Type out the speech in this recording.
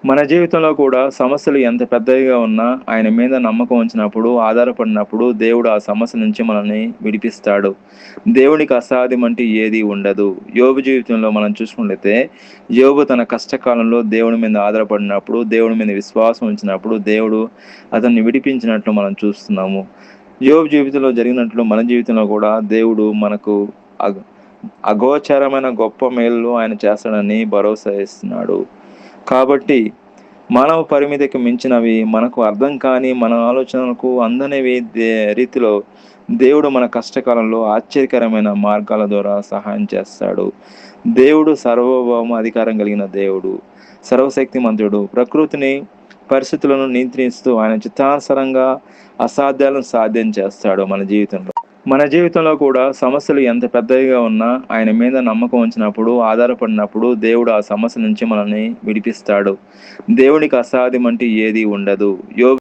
మన జీవితంలో కూడా సమస్యలు ఎంత పెద్దవిగా ఉన్నా, ఆయన మీద నమ్మకం ఉంచినప్పుడు, ఆధారపడినప్పుడు దేవుడు ఆ సమస్య నుంచి మనల్ని విడిపిస్తాడు. దేవునికి అసాధ్యమంటూ ఏది ఉండదు. యోబు జీవితంలో మనం చూసుకున్నట్లయితే, యోబు తన కష్టకాలంలో దేవుని మీద ఆధారపడినప్పుడు, దేవుని మీద విశ్వాసం ఉంచినప్పుడు, దేవుడు అతన్ని విడిపించినట్లు మనం చూస్తున్నాము. యోబు జీవితంలో జరిగినట్లు మన జీవితంలో కూడా దేవుడు మనకు అగ అగోచరమైన గొప్ప మేలులు ఆయన చేస్తాడని భరోసా ఇస్తున్నాడు. కాబట్టి మానవ పరిమితికి మించినవి, మనకు అర్థం కాని, మన ఆలోచనలకు అందనివి రీతిలో దేవుడు మన కష్టకాలంలో ఆశ్చర్యకరమైన మార్గాల ద్వారా సహాయం చేస్తాడు. దేవుడు సార్వభౌమ అధికారం కలిగిన దేవుడు. సర్వశక్తిమంతుడు. ప్రకృతిని, పరిస్థితులను నియంత్రిస్తూ ఆయన చిత్తానుసారంగా అసాధ్యాలను సాధ్యం చేస్తాడు మన జీవితంలో. మన జీవితంలో కూడా సమస్యలు ఎంత పెద్దవిగా ఉన్నా, ఆయన మీద నమ్మకం ఉంచినప్పుడు, ఆధారపడినప్పుడు దేవుడు ఆ సమస్య నుంచి మనల్ని విడిపిస్తాడు. దేవునికి అసాధ్యమంటూ ఏది ఉండదు. యోబు